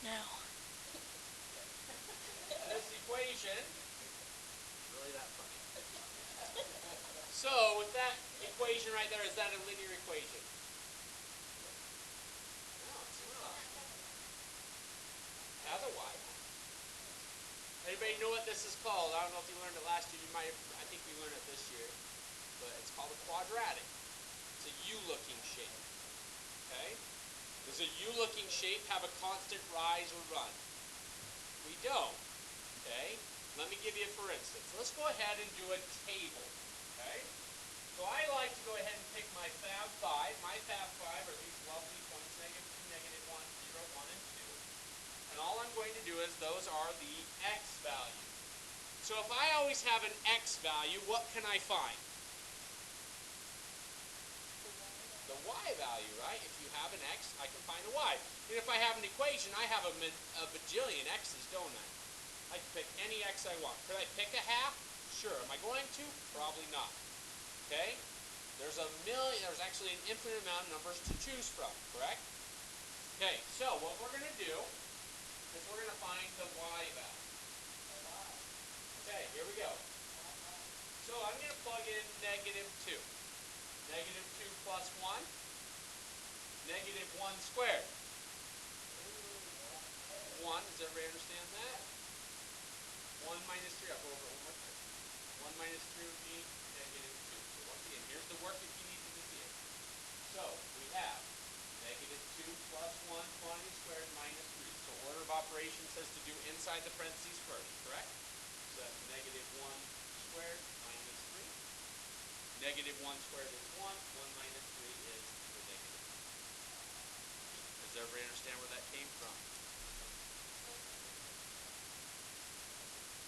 now. This equation is really that funny. So with that equation right there, is that a linear equation? No, it's not. It has a y. Anybody know what this is called? I don't know if you learned it last year. You might have, I think we learned it this year. But it's called a quadratic. It's a U-looking shape. Okay? Does a U-looking shape have a constant rise or run? We don't. Okay? Let me give you a for instance. Let's go ahead and do a table. Okay? So I like to go ahead and pick my Fab 5. My Fab 5 are these lovely points, -2, -1, 0, 1, and 2. And all I'm going to do is those are the x values. So if I always have an x value, what can I find? The y value, right? If you have an x, I can find a y. And if I have an equation, I have a bajillion x's, don't I? I can pick any x I want. Could I pick a half? Sure. Am I going to? Probably not. Okay? There's actually an infinite amount of numbers to choose from, correct? Okay, so what we're going to do is we're going to find the y value. Okay, here we go. So I'm going to plug in -2. -2 plus 1, -1 squared. 1, does everybody understand that? 1 minus 3, I'll go over it one more time. 1 minus 3 would be -2. So once again, here's the work if you needed to see it. So we have -2 plus 1 quantity squared minus 3. So order of operations says to do inside the parentheses first, correct? So that's -1 squared minus 3. -1 squared is 1. 1 minus 3 is the negative. Does everybody understand where that came from?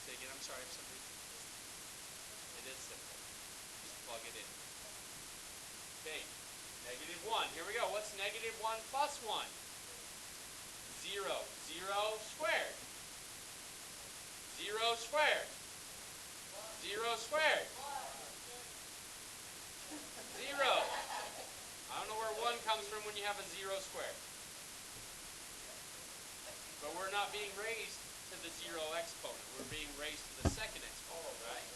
Say again, I'm sorry for some reason. It is simple. Just plug it in. Okay, -1. Here we go. What's -1 plus 1? 0. 0 squared. 0 squared. 0 squared. 0. I don't know where 1 comes from when you have a 0 squared. But we're not being raised to the 0 exponent. We're being raised to the second exponent, right?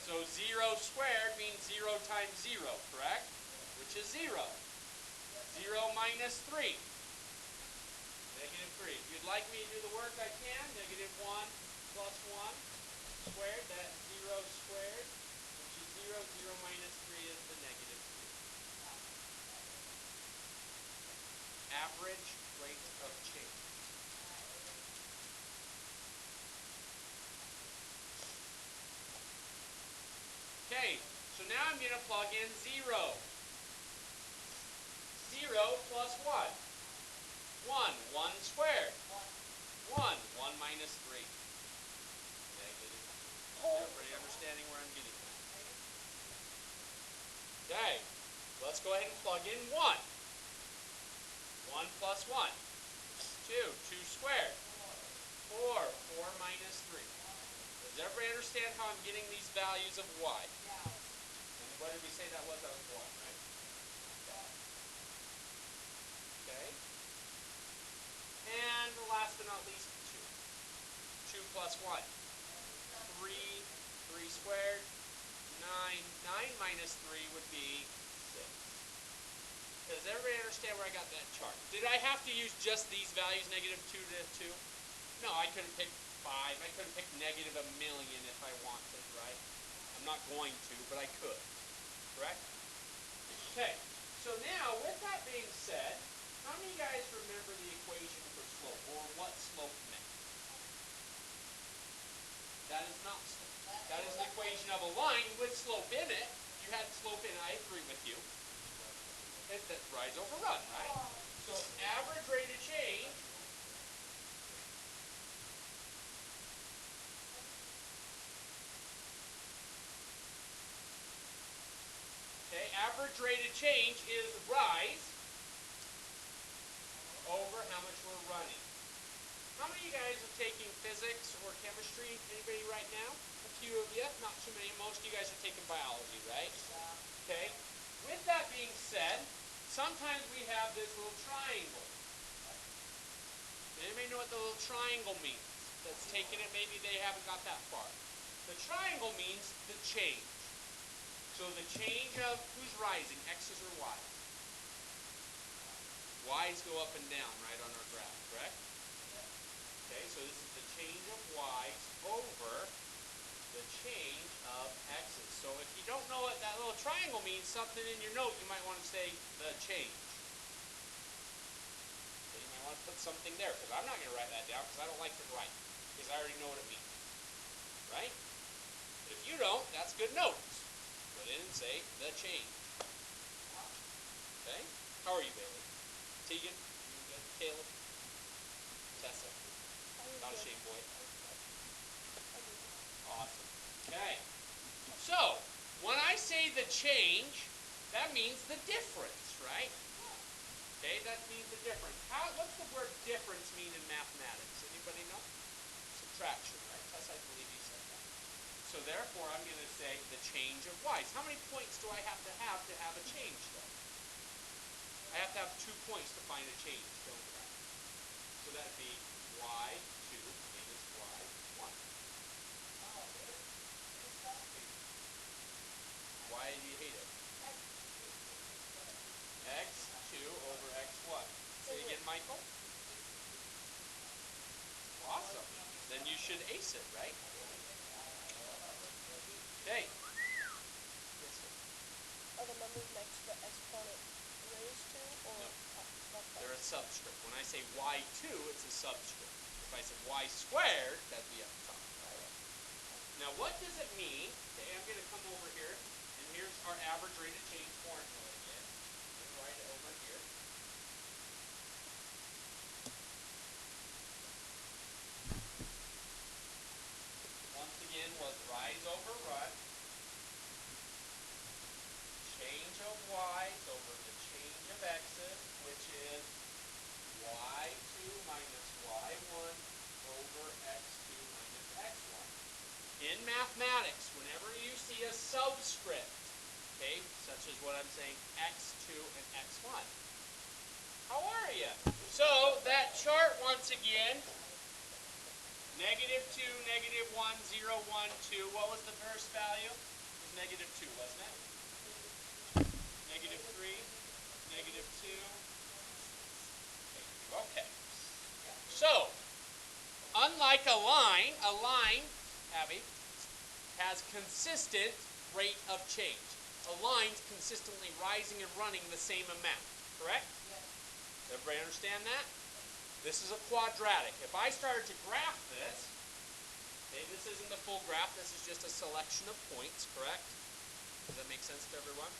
So 0 squared means 0 times 0, correct? Which is 0. 0 minus 3. -3. If you'd like me to do the work, I can. -1 plus 1 squared, that's 0 squared, which is 0. 0 minus 3 is the -3. Average rate of change. Okay, so now I'm going to plug in 0. 0 plus what? 1. 1 squared. 1. 1 minus 3. -2. Everybody understanding where I'm getting at? Okay, let's go ahead and plug in 1. 1 plus 1. 2. 2 squared. 4. 4 minus 3. Does everybody understand how I'm getting these values of y? And what did we say that was? That was 1, right? Okay. And last but not least, 2. 2 plus 1. 3. 3 squared. 9. 9 minus 3 would be 6. Does everybody understand where I got that chart? Did I have to use just these values, -2 to 2? No, I could have picked 5. I could have picked -1,000,000 if I wanted, right? I'm not going to, but I could. Correct? Okay, so now, with that being said, how many of you guys remember the equation for slope, or what slope meant? That is not slope. That is an equation of a line with slope in it. You had slope in it, I agree with you. That rise over run, right? So average rate of change average rate of change is rise over how much we're running. How many of you guys are taking physics or chemistry? Anybody right now? A few of you, not too many. Most of you guys are taking biology, right? Okay. With that being said, sometimes we have this little triangle. And know what the little triangle means? That's taken it, maybe they haven't got that far. The triangle means the change. So the change of who's rising, X's or Y's? Y's go up and down, right, on our graph, correct? Okay, so this is the change of Y's over the change of X's. So if you don't know what that little triangle means, something in your note, you might want to say the change. So you might want to put something there, because I'm not going to write that down, because I don't like to write, because I already know what it means. Right? But if you don't, that's good notes. Put in and say the change. Okay? How are you, Bailey? Tegan? You good? Caleb? Tessa? Not ashamed, boy. Awesome. Okay. So, when I say the change, that means the difference, right? Okay, that means the difference. What's the word difference mean in mathematics? Anybody know? Subtraction, right? Tessa, I believe you said that. So therefore, I'm going to say the change of y's. How many points do I have to have a change, though? I have to have 2 points to find a change, don't I? So that'd be y2 minus y1. Why do you hate it? X2 over x1. Say again, Michael. Awesome. Then you should ace it, right? Okay. Yes, sir. Are the numbers next to the exponent raised to, or No. left They're a subscript. When I say y2, it's a subscript. If I said y squared, that'd be up top. Now, what does it mean? Okay, I'm going to come over here, and here's our average rate of change formula again. I'm going to write it over here. Once again, was rise over run. Change of y's over the change of x's, which is y2 minus y1 over x2 minus x1. In mathematics, whenever you see a subscript, okay, such as what I'm saying, x2 and x1. How are you? So, that chart once again, -2, -1, 0, 1, 2. What was the first value? It was -2, wasn't it? -3, -2. Thank you. Okay. So, unlike a line, Abby, has consistent rate of change. A line's consistently rising and running the same amount, correct? Yes. Everybody understand that? This is a quadratic. If I started to graph this, okay, this isn't the full graph, this is just a selection of points, correct? Does that make sense to everyone?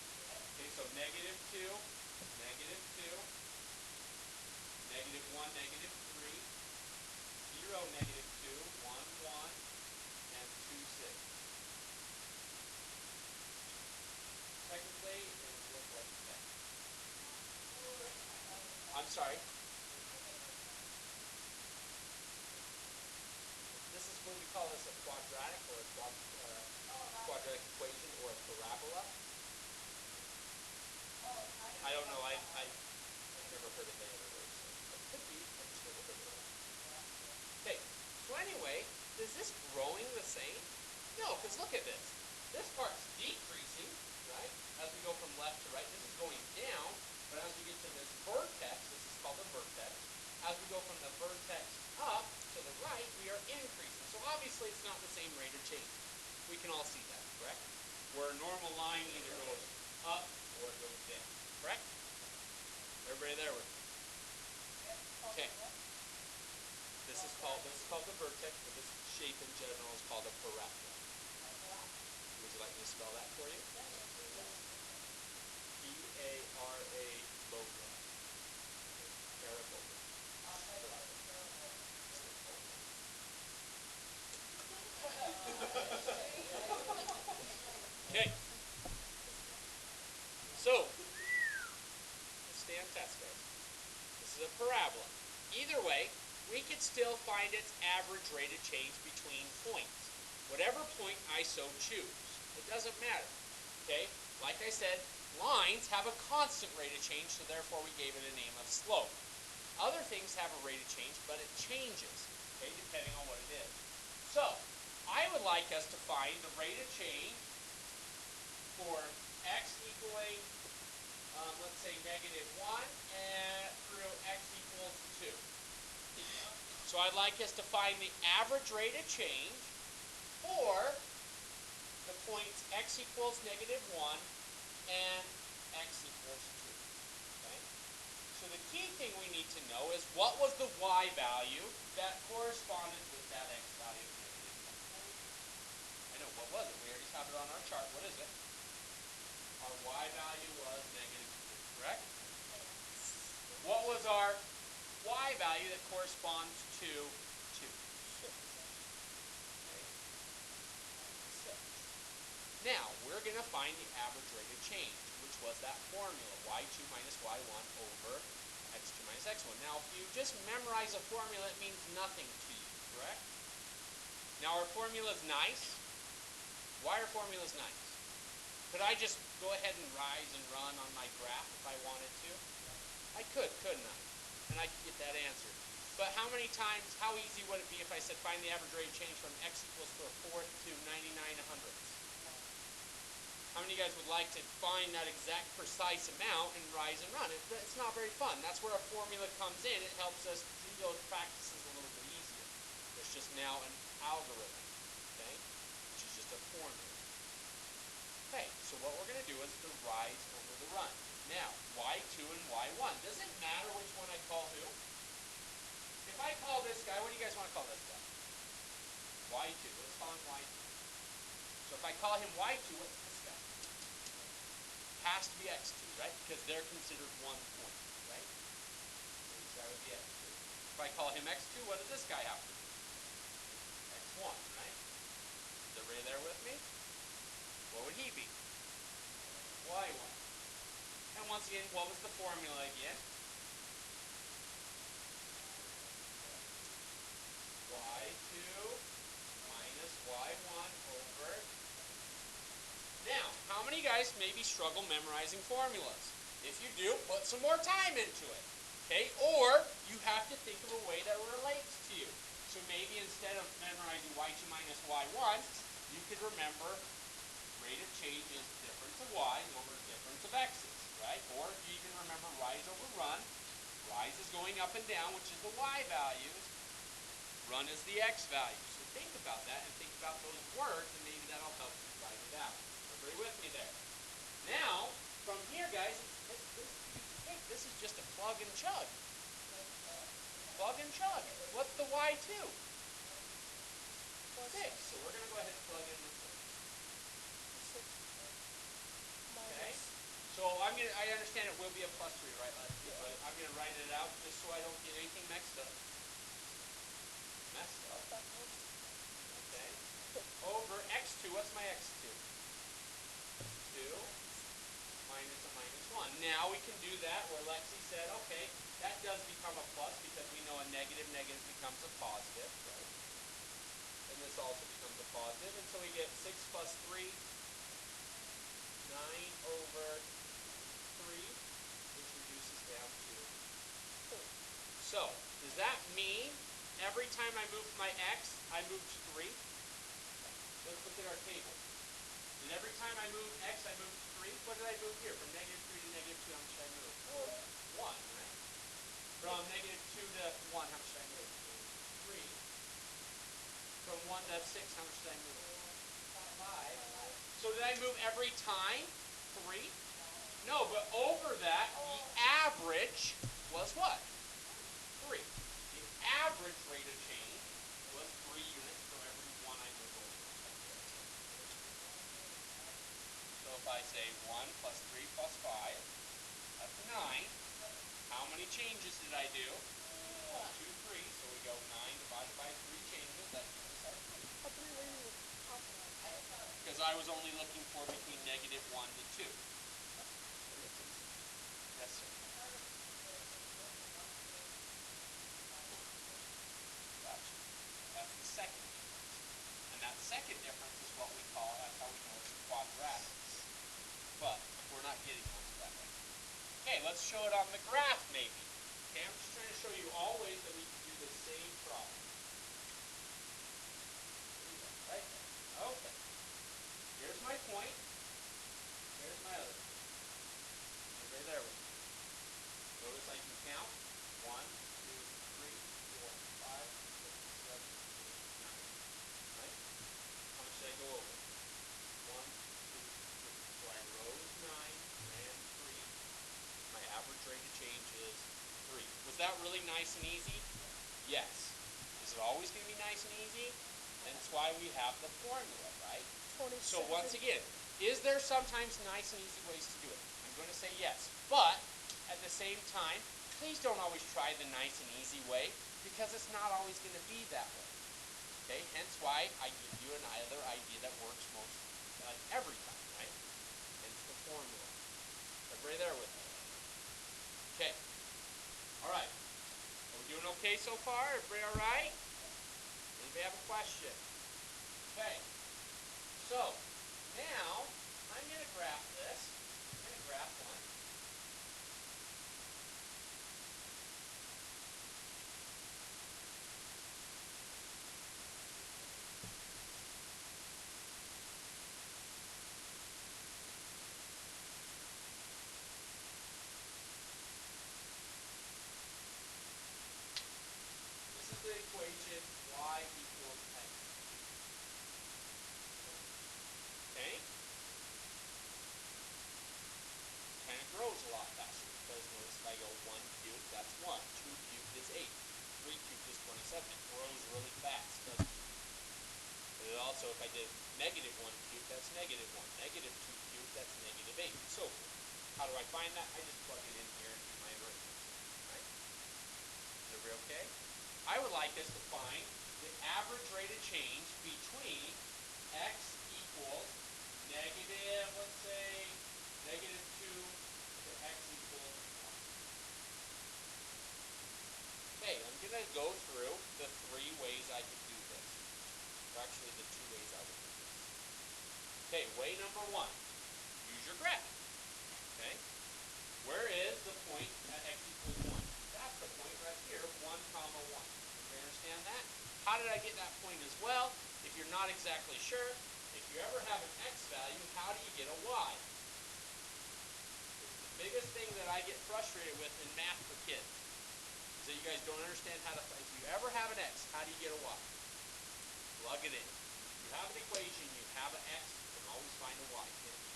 Okay, so -2, -2, -1, -3, 0, -2, 1, 1, and 2, 6. Technically, it would look like that. I'm sorry. This is what we call this a quadratic or a quadratic equation or a parabola. I don't know. I've never heard of any other way. So it could be. I just never heard of it. Okay. So anyway, is this growing the same? No, because look at this. This part's decreasing, right? As we go from left to right, this is going down. But as we get to this vertex, this is called the vertex. As we go from the vertex up to the right, we are increasing. So obviously, it's not the same rate of change. We can all see that, correct? Where a normal line either goes up or it goes down, correct? Everybody there with me? Okay. This is called the vertex, but this shape in general is called a parabola. Would you like me to spell that for you? P-A-R-A-B-O-L-A. Parabola. Okay. So, let's stay on task, guys. This is a parabola. Either way, we could still find its average rate of change between points. Whatever point I so choose. It doesn't matter. Okay? Like I said, lines have a constant rate of change, so therefore we gave it a name of slope. Other things have a rate of change, but it changes, okay, depending on what it is. So, I would like us to find the rate of change for x equaling, let's say, -1 and through x equals 2. So I'd like us to find the average rate of change for the points x equals -1 and x equals 2. Okay? So the key thing we need to know is what was the y value that corresponded with that x value of -1? I know, what was it? We already have it on our chart. What is it? Our y value was -2, correct? What was our y value that corresponds to 2? Okay. 6. Now, we're going to find the average rate of change, which was that formula, y2 minus y1 over x2 minus x1. Now, if you just memorize a formula, it means nothing to you, correct? Now, our formula is nice. Why are formulas nice? Could I just go ahead and rise and run on my graph if I wanted to? I could, couldn't I? And I could get that answer. But how many times, how easy would it be if I said find the average rate of change from x equals to a fourth to 99/100? How many of you guys would like to find that exact precise amount and rise and run? It's not very fun. That's where a formula comes in. It helps us do those practices a little bit easier. It's just now an algorithm, okay, which is just a formula. Okay, so what we're going to do is the rise over the run. Now, y2 and y1. Does it matter which one I call who? If I call this guy, what do you guys want to call this guy? y2. Let's call him y2. So if I call him y2, what's this guy? Has to be x2, right? Because they're considered one point, right? So this guy would be x2. If I call him x2, what does this guy have to be? x1, right? Is everybody there with me? What would he be? y1. And once again, what was the formula again? y2 minus y1 over. Now, how many guys maybe struggle memorizing formulas? If you do, put some more time into it. Okay? Or you have to think of a way that relates to you. So maybe instead of memorizing y2 minus y1, you could remember rate of change is difference of y's over difference of x's, right? Or you can remember rise over run. Rise is going up and down, which is the y values. Run is the x value. So think about that and think about those words, and maybe that'll help you write it out. Everybody with me there? Now, from here, guys, this is just a plug and chug. Plug and chug. What's the y2? 6. So we're going to go ahead and plug in the 6. Okay. So I understand it will be a +3, right, Leslie? But I'm going to write it out just so I don't get anything mixed up. Okay. Over x2, what's my x2? 2 minus a -1. Now we can do that where Lexi said, okay, that does become a plus because we know a negative becomes a positive, right? And this also becomes a positive, and so we get 6 plus 3, 9 over 3, which reduces down to 4. So, does that mean every time I move my x, I moved 3? Let's look at our table. And every time I moved x, I moved 3. What did I move here? From -3 to -2, how much did I move? 1, right? From -2 to 1, how much did I move? 3. From 1 to 6, how much did I move? 5. So did I move every time? 3? No, but over that, the average was what? 3. The average rate of change was 3 units for every one I moved over. So if I say 1 plus 3 plus 5, that's 9. How many changes did I do? 1, 2, 3. So we go 9 divided by 3 changes. That gives us our 3. Because I was only looking for between -1 to 2. Yes, sir. Gotcha. That's the second difference. And that second difference is what we call, that's how we know it's quadratic. But we're not getting onto that right now. Okay, let's show it on the graph maybe. Okay, I'm just trying to show show you all ways that we can do the same problem. Right there. Okay. Here's my point. Here's my other point. Everybody there with me? Notice I can count. 1, 2, 3, 4, 5, 6, 7, 8, 9. Right? How much did I go over? 1, 2, 3. So I rose 9, ran 3. My average rate of change is 3. Was that really nice and easy? Yes. Is it always going to be nice and easy? That's why we have the formula, right? 27. So once again, is there sometimes nice and easy ways to do it? I'm going to say yes. But at the same time, please don't always try the nice and easy way because it's not always going to be that way. Okay? Hence why I give you another idea that works most every time, right? Hence the formula. Everybody there with me? Okay. All right. Are we doing okay so far? Everybody all right? Anybody have a question? Okay. So, now, I'm going to graph this. I'm going to graph one. This is the equation y equals x. Okay? Kind of grows a lot faster because notice if I go 1 cubed, that's 1. 2 cubed is 8. 3 cubed is 27. It grows really fast, doesn't it? And it also, if I did negative 1 cubed, that's negative 1. Negative 2 cubed, that's negative 8, and so forth. How do I find that? I just plug it in here and do my arithmetic. Right? Is everybody okay? I would like us to find the average rate of change between x equals negative, let's say, negative 2 to x equals 1. Okay, I'm going to go through the 3 ways I could do this. Or actually, the 2 ways I would do this. Okay, way number 1. Use your graph. Okay? Where is the point at x equals 1? That's the point right here, 1, comma 1. Everybody understand that? How did I get that point as well? If you're not exactly sure, if you ever have an x value, how do you get a y? It's the biggest thing that I get frustrated with in math for kids. Is that you guys don't understand how to, if you ever have an x, how do you get a y? Plug it in. If you have an equation, you have an x, you can always find a y, can't you?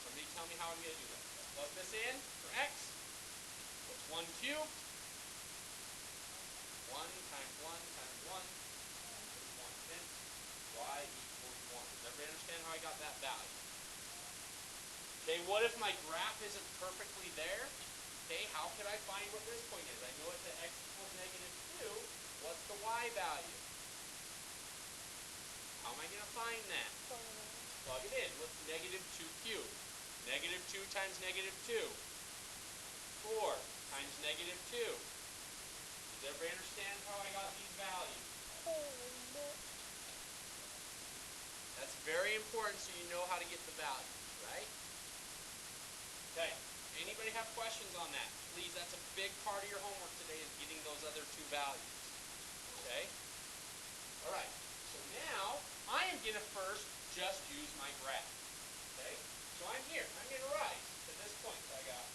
Somebody tell me how I'm going to do that. Plug this in for x. What's 1 cubed? 1 times 1 times 1 is 1. Hence, y equals 1. Does everybody understand how I got that value? Okay, what if my graph isn't perfectly there? Okay, how can I find what this point is? I know it's at x equals negative 2. What's the y value? How am I going to find that? Plug it in. What's negative 2 cubed? Negative 2 times negative 2. 4 times negative 2. Does everybody understand how I got these values? That's very important so you know how to get the values, right? Okay. Anybody have questions on that? Please, that's a big part of your homework today is getting those other 2 values. Okay? All right. So now, I am going to first just use my graph. Okay? So I'm here. I'm going to rise to this point. So I got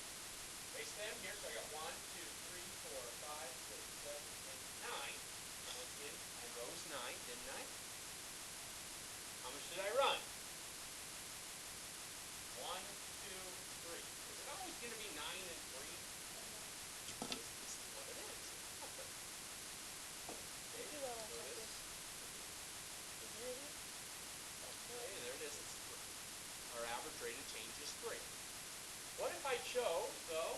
base stem here. So I got 1, 2, 3, 4, 5, 6, 7, 8, 9. Once again, I rose 9, didn't I? How much did I run? 1, 2, 3. Is it always going to be 9 and 3? This is what it is. Okay. Okay, Do that so like this. this. Okay, there it is. It's 3. Our average rate of change is 3. What if I chose, though,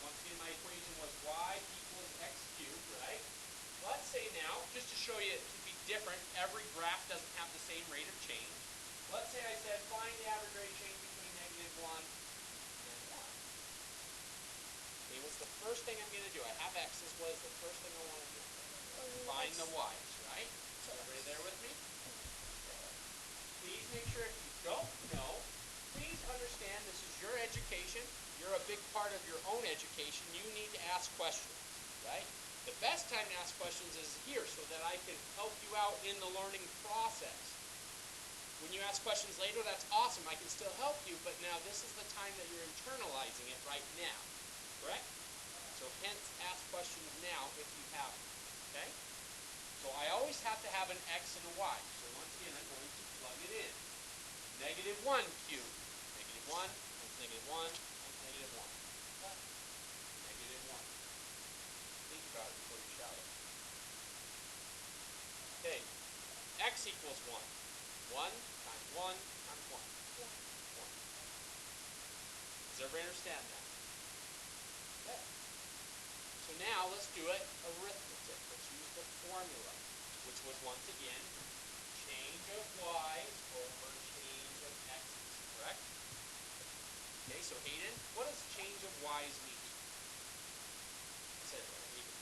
once again my equation was y equals x cubed, right? Let's say now, just to show you it can be different, every graph doesn't have the same rate of change. Let's say I said find the average rate of change between negative 1 and 1. Okay, what's the first thing I'm going to do? I have x's. What is the first thing I want to do? Find the y's, right? Is everybody there with me? Please make sure if you don't know, please understand this is your education. you're a big part of your own education, you need to ask questions, right? The best time to ask questions is here so that I can help you out in the learning process. When you ask questions later, that's awesome. I can still help you, but now this is the time that you're internalizing it right now, correct? So hence, ask questions now if you have them, okay? So I always have to have an x and a y. So once again, I'm going to plug it in. Negative 1 cubed. Negative 1 times negative 1 times negative 1. Negative 1. Think about it before you shower. Okay, x equals 1. 1 times 1 times 1. 1. Does everybody understand that? Okay. So now let's do it arithmetic. Let's use the formula, which was once again change of y's over change of x's, correct? Okay, so Hayden, what does change of y's mean? I said it right, Hayden.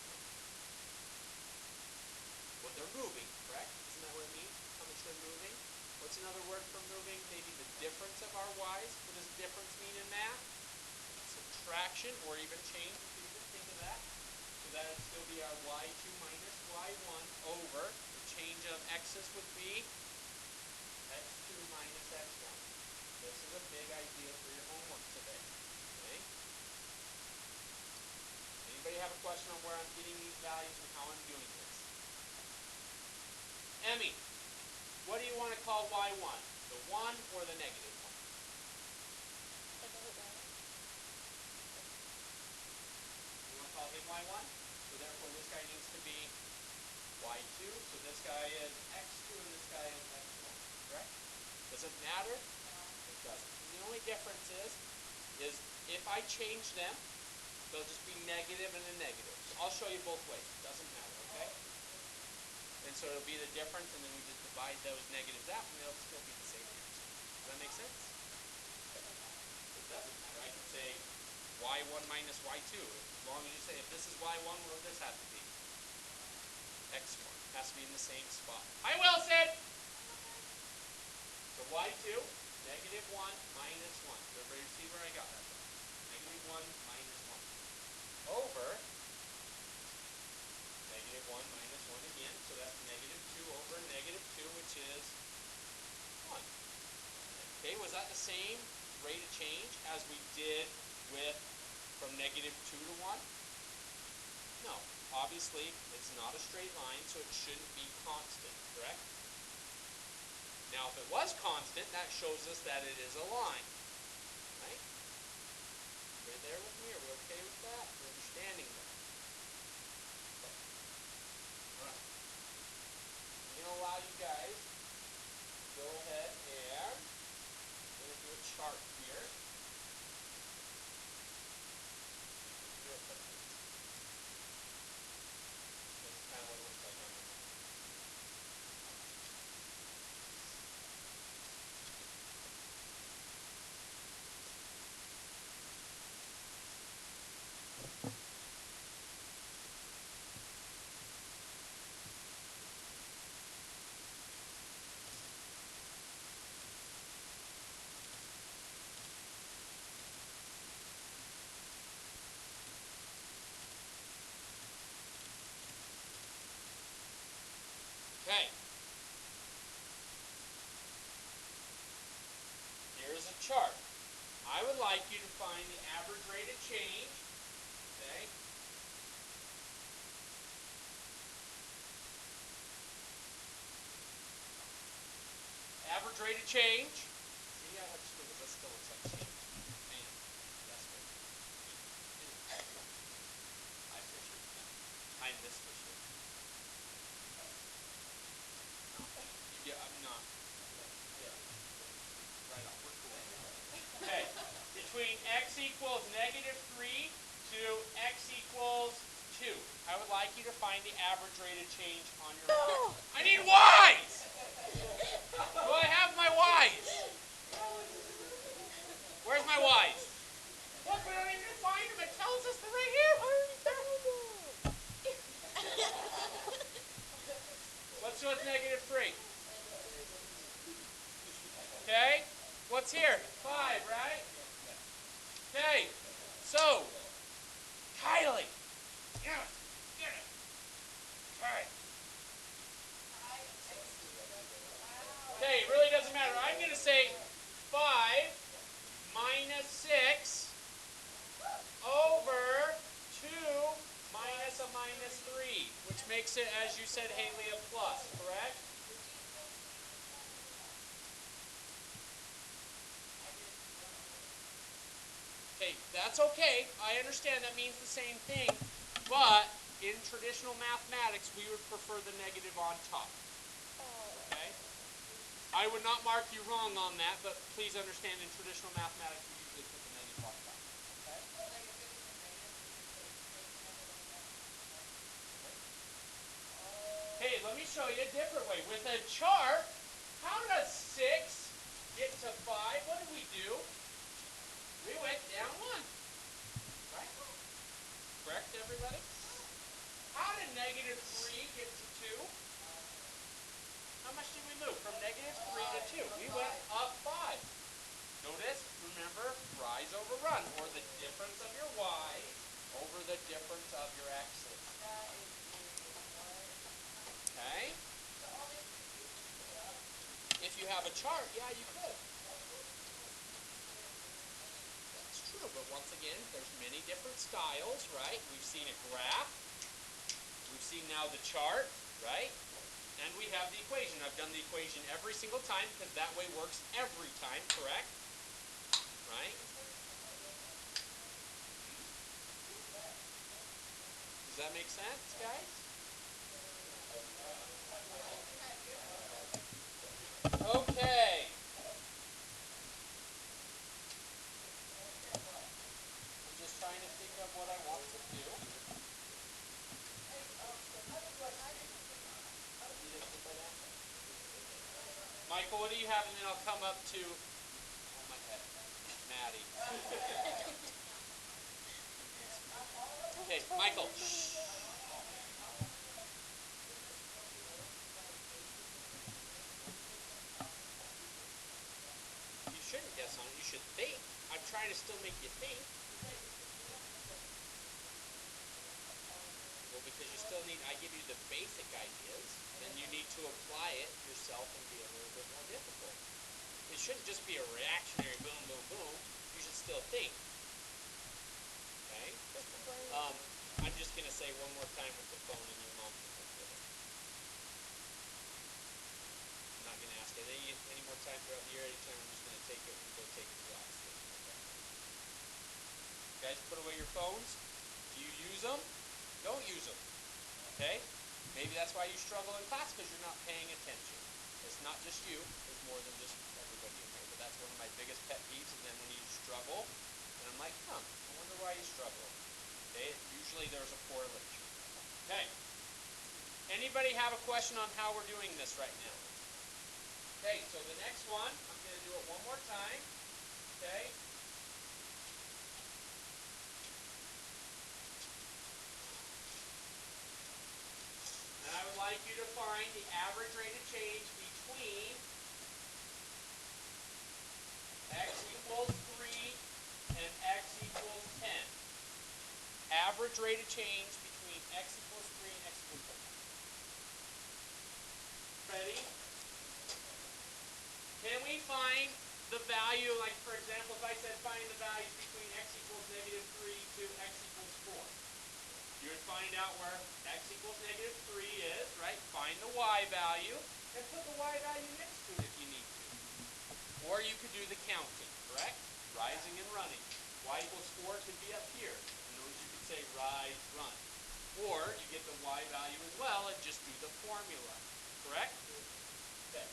Well, they're moving, correct? Isn't that what it means? How much they're moving? What's another word for moving? Maybe the difference of our y's. What does difference mean in math? Subtraction or even change, if you even think of that. So that would still be our y2 minus y1 over the change of x's would be x2 minus x1. This is a big idea for your homework today. Okay? Anybody have a question on where I'm getting these values and how I'm doing this? Emmy, what do you want to call y1? The 1 or the negative 1? It doesn't matter. You want to call him y1? So therefore this guy needs to be y2. So this guy is x2 and this guy is x1. Correct? Does it matter? It doesn't. And the only difference is if I change them, they'll just be negative and a negative. So I'll show you both ways. It doesn't matter, okay? And so it'll be the difference, and then we just divide those negatives out, and they'll still be the same answer. Does that make sense? It doesn't matter. I can say y1 minus y2. As long as you say, if this is y1, what does this have to be? x1. It has to be in the same spot. Hi, Wilson! So y2, negative 1 minus 1. Does everybody see where I got that from? Negative 1 minus 1. Over negative 1 minus 1 again. So that's negative 2 over negative 2, which is 1. Okay, was that the same rate of change as we did with from negative 2 to 1? No. Obviously, it's not a straight line, so it shouldn't be constant, correct? Now, if it was constant, that shows us that it is a line, right? Everybody there with me? Are we okay with that? We're understanding that. Okay. All right. I'm going to allow you guys to go ahead and I'm going to do a chart here. That's kind of what it looks like on your map. Okay. Here's a chart. I would like you to find the average rate of change. Okay. Average rate of change. See, I have squiggles. That still looks like change. Man, that's good. I fisher. I'm this fisher. No. You get, I'm not. Yeah. Right off. We're cool. Okay. Between x equals negative 3 to x equals 2. I would like you to find the average rate of change on your line. I need y's! Do I have my y's? Where's my y's? Look, we don't even find them. It tells us they're right here. What's with negative 3? Okay. What's here? 5, right? Okay. minus 3, which makes it, as you said, Haley, a plus, correct? Okay, that's okay. I understand that means the same thing, but in traditional mathematics, we would prefer the negative on top. Okay? I would not mark you wrong on that, but please understand in traditional mathematics, we usually put the negative on top. Okay? Okay, let me show you a different way. With a chart, how does 6 get to 5? What did we do? We went down 1. Right? Correct, everybody? How did negative 3 get to 2? How much did we move? From negative 3 to 2. We went up 5. Notice, remember, rise over run, or the difference of your y's over the difference of your x's. Okay? If you have a chart, yeah, you could. That's true, but once again, there's many different styles, right? We've seen a graph. We've seen now the chart, right? And we have the equation. I've done the equation every single time because that way works every time, correct? Right? Does that make sense, guys? Okay. I'm just trying to think of what I want to do. Michael, what do you have? And then I'll come up to, oh my head, Maddie. Okay, Michael. You shouldn't guess on it. You should think. I'm trying to still make you think. Well, because you still need, I give you the basic ideas, then you need to apply it yourself and be a little bit more difficult. It shouldn't just be a reactionary boom, boom, boom. You should still think. Okay? I'm just going to say one more time with the phone and your mom can look at it. I'm not going to ask it any more time throughout the year. Anytime I'm just going to take it and go take it class. Okay? Guys, put away your phones. Do you use them? Don't use them. Okay? Maybe that's why you struggle in class, because you're not paying attention. It's not just you. There's more than just everybody in here. But that's one of my biggest pet peeves. And then when you struggle, and I'm like, I wonder why you struggle. Okay? Usually there's a correlation. Okay. Anybody have a question on how we're doing this right now? Okay, so the next one, I'm going to do it one more time. Okay? And I would like you to find the average rate of change between x equals 3 and x equals 10. Average rate of change between x equals 3 and x equals 10. Ready? Can we find the value, like for example, if I said find the values between x equals negative 3 to x equals 4. You would find out where x equals negative 3 is, right? Find the y value and put the y value next to it if you need to. Or you could do the counting, correct? Rising and running. Y equals 4 could be up here. And those you could say rise, run. Or you get the y value as well and just do the formula, correct? Okay.